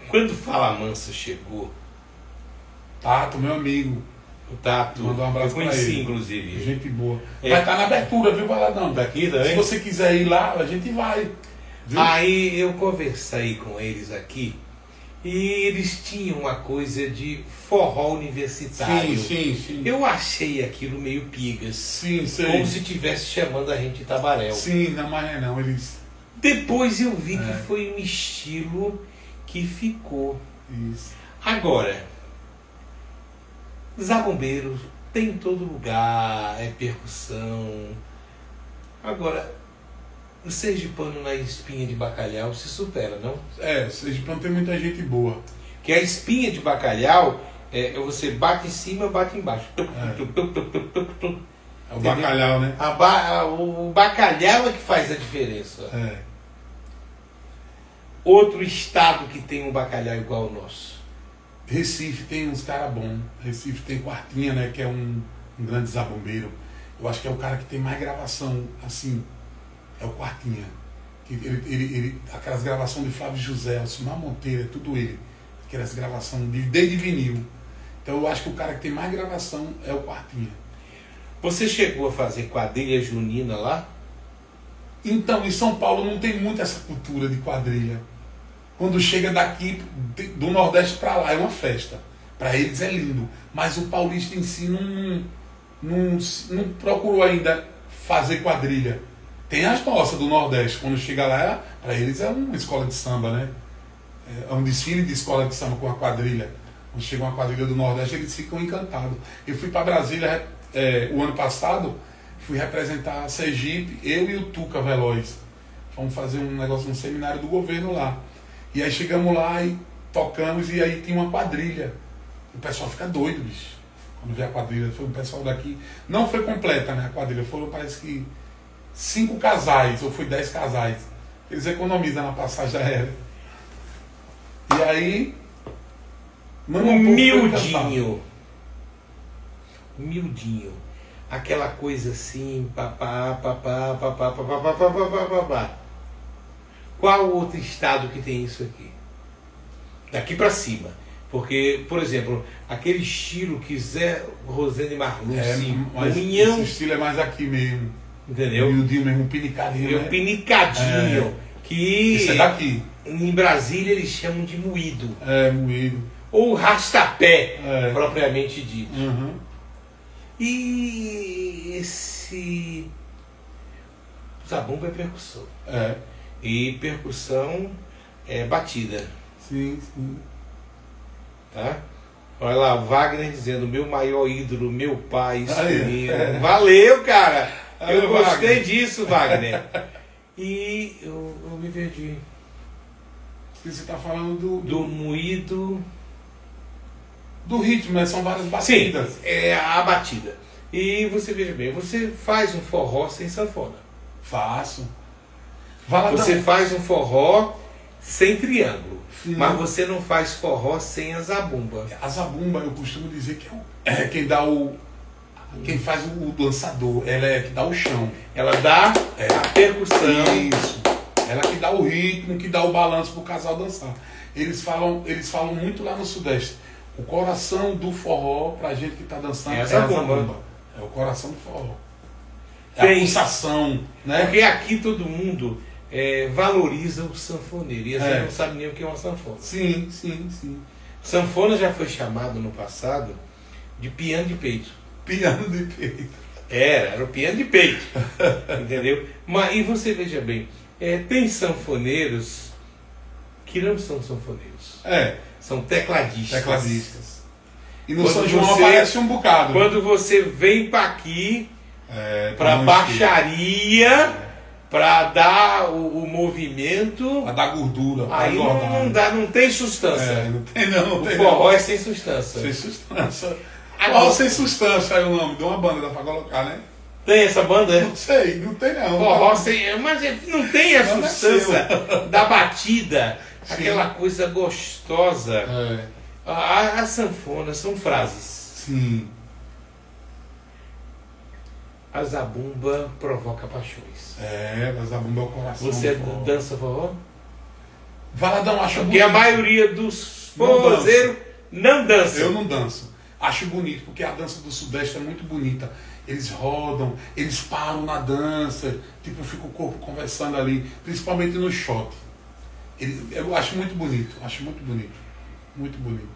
Quando Fala Mansa chegou, Tato, meu amigo. o Tato, Mandou um abraço eu conheci, pra ele. inclusive. Gente boa. Vai estar na abertura, viu, Valadão? Daqui Se também? você quiser ir lá, a gente vai. Viu? Aí eu conversei com eles aqui e eles tinham uma coisa de forró universitário. Sim. Eu achei aquilo meio pigas. Sim, sei. Como se estivesse chamando a gente de Tabaréu. Sim, não, mas não, eles... Depois eu vi que foi um estilo que ficou. Isso. Agora, zabumbeiro tem em todo lugar, é percussão. Agora, o sergipano na espinha de bacalhau se supera, não? Sergipano tem muita gente boa. Que a espinha de bacalhau, você bate em cima, bate embaixo. É o bacalhau, né? O bacalhau é que faz a diferença. É. Outro estado que tem um bacalhau igual ao nosso. Recife tem uns caras bons. Recife tem Quartinha, né? Que é um grande zabumbeiro. Eu acho que é o cara que tem mais gravação, assim, é o Quartinha. Aquelas gravações de Flávio José, Alcimar Monteiro, é tudo ele. Aquelas gravações desde vinil. Então eu acho que o cara que tem mais gravação é o Quartinha. Você chegou a fazer quadrilha junina lá? Então, em São Paulo não tem muito essa cultura de quadrilha. Quando chega daqui, do Nordeste para lá, é uma festa. Para eles é lindo. Mas o paulista em si não procurou ainda fazer quadrilha. Tem as nossas do Nordeste. Quando chega lá, para eles é uma escola de samba, né? É um desfile de escola de samba com a quadrilha. Quando chega uma quadrilha do Nordeste, eles ficam encantados. Eu fui para Brasília o ano passado, fui representar Sergipe, eu e o Tuca Veloz. Fomos fazer um negócio, um seminário do governo lá. E aí chegamos lá e tocamos, e aí tinha uma quadrilha. O pessoal fica doido, bicho. Quando vê a quadrilha, foi o pessoal daqui. Não foi completa, né? A quadrilha foram, parece que 5 casais, ou foi 10 casais. Eles economizam na passagem aérea. E aí. Humildinho. Humildinho. Aquela coisa assim, papá. Qual outro estado que tem isso aqui? Daqui para cima. Porque, por exemplo, aquele estilo que Zé Rosane Marluce, Esse estilo é mais aqui mesmo. Entendeu? Humildinho mesmo, um pinicadinho. O pinicadinho. Que esse é daqui. Em Brasília eles chamam de moído. Moído. Ou rastapé, propriamente dito. Uhum. E esse zabumba é percussão. E percussão é batida. Sim. Tá? Olha lá, Wagner dizendo, meu maior ídolo, meu pai, Escurinho. Valeu, cara! Eu gostei disso, Wagner. E eu me perdi. Você está falando do moído. Do ritmo, né? São várias batidas. Sim, é a batida. E você veja bem, você faz um forró sem sanfona. Faço. Você faz um forró sem triângulo. Sim. Mas você não faz forró sem a zabumba. A zabumba, eu costumo dizer que é quem dá quem faz o dançador, ela é que dá o chão. Ela dá a percussão. Isso. Ela que dá o ritmo, que dá o balanço pro casal dançar. Eles falam muito lá no Sudeste. O coração do forró, pra gente que tá dançando, é a zabumba. É o coração do forró. É Tem. a pulsação, né? Porque aqui todo mundo valoriza o sanfoneiro. E a gente não sabe nem o que é uma sanfona. Sim, sim, sim. Sanfona já foi chamado no passado de piano de peito. Piano de peito. Era o piano de peito. Entendeu? Mas, e você veja bem, tem sanfoneiros que não são sanfoneiros. São tecladistas. Tecladistas. E no Quando São João você- aparece um bocado. Quando você vem para aqui, para não baixaria, para dar o movimento, Pra dar gordura, pra aí engordar. não dá, não tem substância. Não tem não. O Tem forró não. é sem substância. Sem substância. Agora- Forró sem substância é o nome de uma banda, dá pra colocar, né? Tem essa banda? Não sei, não tem não. Forró sem. Mas não tem a Não é substância da batida, Sim. aquela coisa gostosa. É, A sanfona são frases. sim. A zabumba provoca paixões. Mas a bomba é o coração. Você do forró. dança forró? Valadão, acho Porque a bonito. maioria dos Não forrozeiros não dança. Eu não danço. Acho bonito, porque a dança do Sudeste é muito bonita. Eles rodam, eles param na dança, tipo, fica o corpo conversando ali, principalmente no shot. Eu acho muito bonito, acho muito bonito. Muito bonito.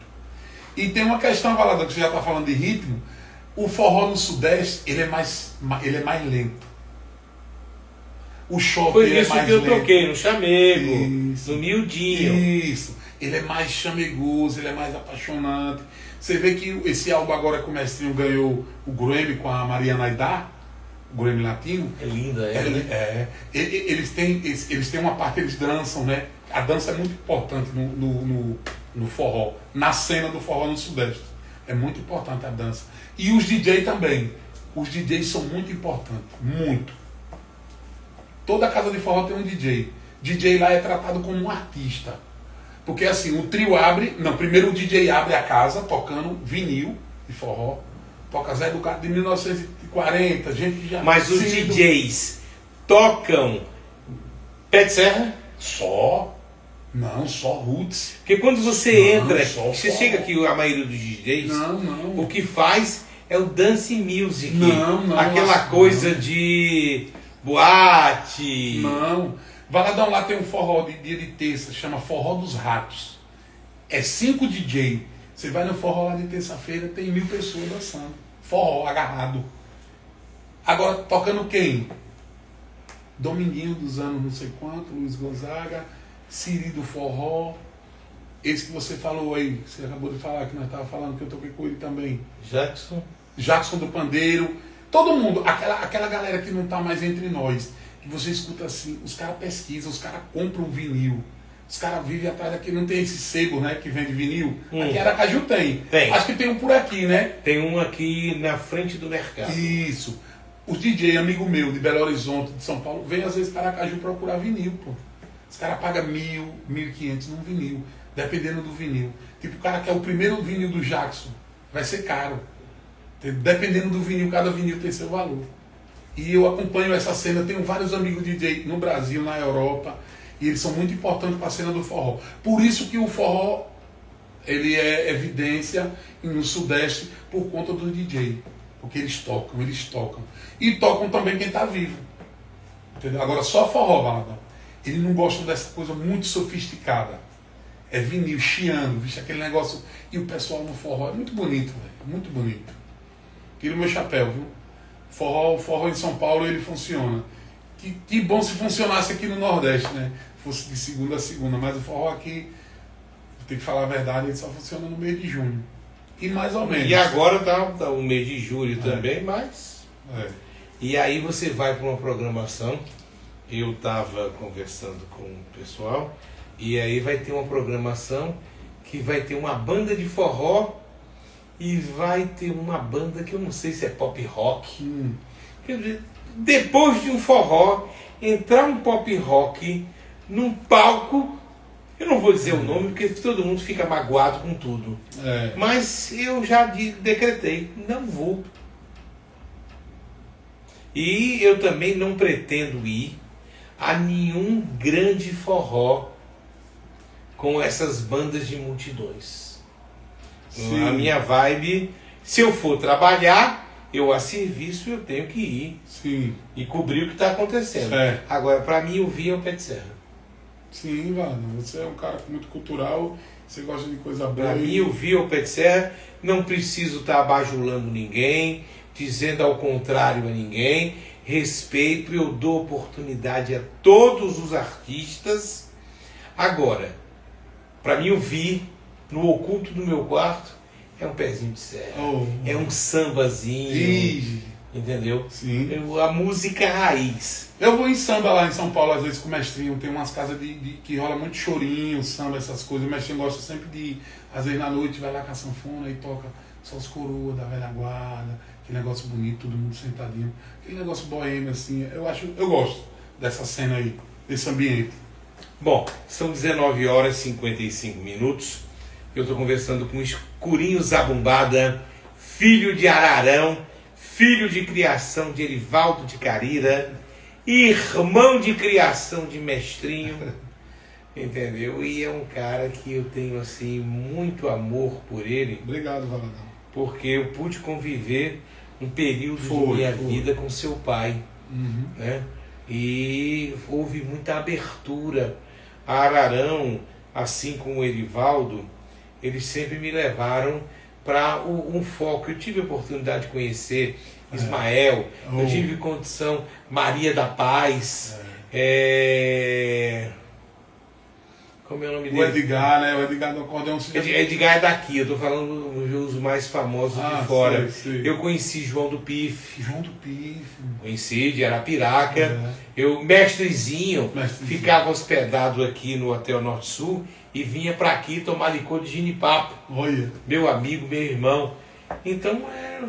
E tem uma questão, Valadão, que você já está falando de ritmo. O forró no Sudeste, ele é mais lento. O shot Foi ele é isso mais que eu lento. toquei no chamego, Isso. no miudinho. Isso. Ele é mais chamegoso, ele é mais apaixonante. Você vê que esse álbum agora que o Mestrinho ganhou o Grammy com a Mariana Aidar, o Grammy Latino. É linda ela, né? Eles têm uma parte, eles dançam, né? A dança é muito importante no forró, na cena do forró no Sudeste. É muito importante a dança. E os DJ também. Os DJs são muito importantes. Muito. Toda casa de forró tem um DJ. DJ lá é tratado como um artista. Porque assim, o trio abre. Não, primeiro o DJ abre a casa tocando vinil de forró. Toca Zé do Gato de 1940, gente que já. Mas os Sim, DJs tocam pé de serra? Só. Não, só roots. Porque quando você Não, entra, só você forró. chega aqui, a maioria dos DJs, Não. o que faz é o dance music. Não, aquela acho que coisa não. de boate. Não. Valadão lá tem um forró de dia de terça, chama Forró dos Ratos. É 5 DJ. Você vai no forró lá de terça-feira, tem 1000 pessoas dançando. Forró, agarrado. Agora, tocando quem? Dominguinho dos anos não sei quanto, Luiz Gonzaga, Siri do forró. Esse que você falou aí, que você acabou de falar, que nós estávamos falando, que eu toquei com ele também. Jackson do Pandeiro. Todo mundo, aquela galera que não está mais entre nós, que você escuta assim, os caras pesquisam, os caras compram vinil. Os caras vivem atrás daqui, não tem esse sebo, né, que vende vinil. Aqui em Aracaju tem. Tem. Acho que tem um por aqui, né? Tem um aqui na frente do mercado. Isso. Os DJ, amigo meu, de Belo Horizonte, de São Paulo, vem às vezes para Aracaju procurar vinil, pô. Os caras pagam 1.000, 1.500 num vinil, dependendo do vinil. Tipo, o cara quer o primeiro vinil do Jackson, vai ser caro. Dependendo do vinil, cada vinil tem seu valor. E eu acompanho essa cena, tenho vários amigos DJ no Brasil, na Europa, e eles são muito importantes para a cena do forró. Por isso que o forró, ele é evidência no Sudeste por conta do DJ. Porque eles tocam. E tocam também quem está vivo. Entendeu? Agora só forró, Valadão. Eles não gostam dessa coisa muito sofisticada. É vinil, chiando, vixe, aquele negócio. E o pessoal no forró é muito bonito, velho. Muito bonito. Tira o meu chapéu, viu? O forró em São Paulo, ele funciona. Que bom se funcionasse aqui no Nordeste, né? Fosse de segunda a segunda. Mas o forró aqui, vou ter que falar a verdade, ele só funciona no mês de junho. E mais ou menos. E agora tá o mês de julho também, mas... E aí você vai para uma programação. Eu estava conversando com o pessoal, e aí vai ter uma programação que vai ter uma banda de forró e vai ter uma banda que eu não sei se é pop rock. Quer dizer, depois de um forró, entrar um pop rock num palco Eu não vou dizer o nome porque todo mundo fica magoado com tudo. Mas eu já decretei, não vou. E eu também não pretendo ir a nenhum grande forró com essas bandas de multidões. Sim. A minha vibe, se eu for trabalhar, eu a serviço, eu tenho que ir. Sim. E cobrir o que está acontecendo. Agora, para mim, ouvir é o pé de serra. Sim, mano. Você é um cara muito cultural, você gosta de coisa boa. Para mim, ouvir é o pé de serra, não preciso estar abajulando ninguém, dizendo ao contrário a ninguém. Respeito, eu dou oportunidade a todos os artistas. Agora, para mim ouvir no oculto do meu quarto é um pezinho de serra, é um sambazinho, entendeu? Sim. A música raiz. Eu vou em samba lá em São Paulo, às vezes com o mestrinho, tem umas casas que rola muito chorinho, samba, essas coisas. O mestrinho gosta sempre de ir, às vezes na noite vai lá com a sanfona e toca só os coroas da velha guarda, aquele negócio bonito, todo mundo sentadinho, aquele negócio boêmio assim. Eu gosto dessa cena aí, desse ambiente. Bom, são 19 horas e 55 minutos. Eu estou conversando com Escurinho Zabumbada, filho de Ararão, filho de criação de Erivaldo de Carira, irmão de criação de Mestrinho, entendeu? E é um cara que eu tenho assim muito amor por ele. Obrigado, Valadão. Porque eu pude conviver um período de minha vida com seu pai, né? E houve muita abertura. A Ararão, assim como o Erivaldo, eles sempre me levaram para um foco. Eu tive a oportunidade de conhecer Ismael, eu tive condição, Maria da Paz, como é o nome dele? O Edgar, né? O Edgar do acordeão. Edgar é daqui, eu estou falando dos mais famosos de fora. Sei. Eu conheci João do Pife. João do Pife. Conheci, de Arapiraca. Eu, mestrezinho, ficava hospedado aqui no Hotel Norte Sul e vinha para aqui tomar licor de ginipapo. Olha. Meu amigo, meu irmão. Então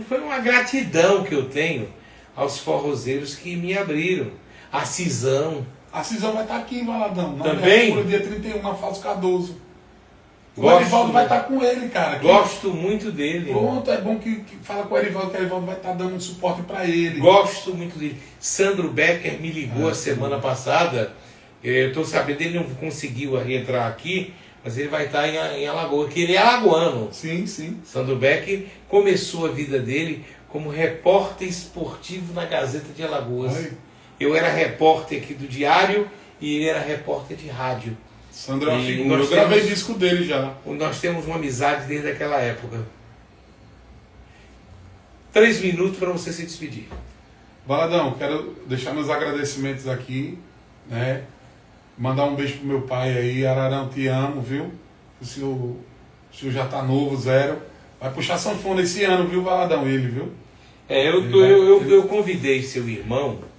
foi uma gratidão que eu tenho aos forrozeiros que me abriram. A Cisão. A Cisão vai estar aqui em Valadão. Também? No dia 31, na Fausto Cardoso. O Erivaldo vai estar com ele, cara. Gosto muito dele. Pronto, é bom que fala com o Erivaldo, que o Erivaldo vai estar dando um suporte para ele. Gosto muito dele. Sandro Becker me ligou a semana passada. Eu estou sabendo, ele não conseguiu entrar aqui, mas ele vai estar em Alagoas, que ele é alagoano. Sim, sim. Sandro Becker começou a vida dele como repórter esportivo na Gazeta de Alagoas. Oi. Eu era repórter aqui do Diário e ele era repórter de rádio. Sandro é uma figura. Eu gravei disco dele já. Nós temos uma amizade desde aquela época. 3 minutos para você se despedir. Valadão, quero deixar meus agradecimentos aqui, né? Mandar um beijo pro meu pai aí. Ararão, te amo, viu? O senhor já tá novo, zero. Vai puxar sanfona esse ano, viu, Valadão? Ele, viu? Eu convidei seu irmão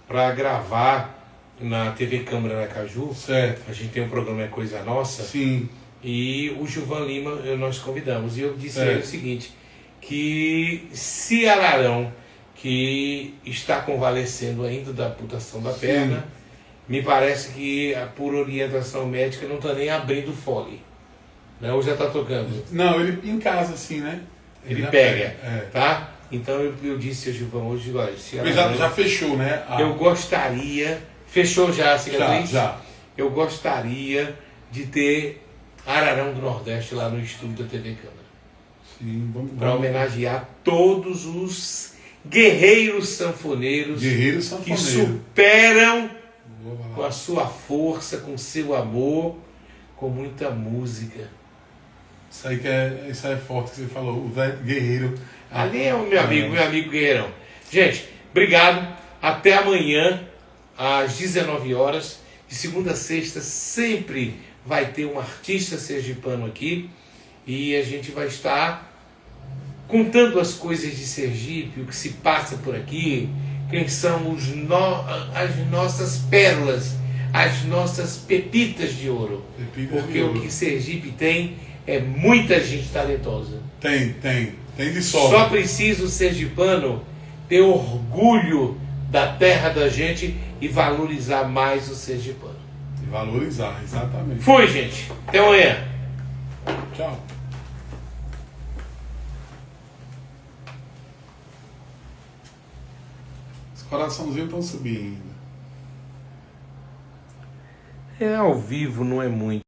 para gravar na TV Câmara Aracaju. Certo. A gente tem um programa É Coisa Nossa. Sim. E o Gilvan Lima nós convidamos. E eu disse a ele o seguinte, que se Ararão, que está convalescendo ainda da amputação da perna, me parece que por orientação médica não está nem abrindo fole. Né? Ou já está tocando? Não, ele em casa assim, né? Ele pega, tá? Então eu disse ao Gilvan hoje, olha, se Ararão, já fechou, né? Eu gostaria... Fechou já a cicatriz? Já. Eu gostaria de ter Ararão do Nordeste lá no estúdio da TV Câmara. Sim, vamos. Para homenagear todos os guerreiros sanfoneiros que superam com a sua força, com seu amor, com muita música. Isso aí é forte que você falou, o velho guerreiro. Ali é o meu amigo guerreirão. Gente, obrigado. Até amanhã, às 19 horas. De segunda a sexta, sempre vai ter um artista sergipano aqui. E a gente vai estar contando as coisas de Sergipe, o que se passa por aqui, quem são as nossas pérolas, as nossas pepitas de ouro. Porque o que Sergipe tem é muita gente talentosa. Tem de sobra. Só precisa o sergipano ter orgulho da terra da gente e valorizar mais o sergipano. Valorizar, exatamente. Fui, gente. Até amanhã. Tchau. Os coraçãozinhos estão subindo. É, ao vivo não é muito.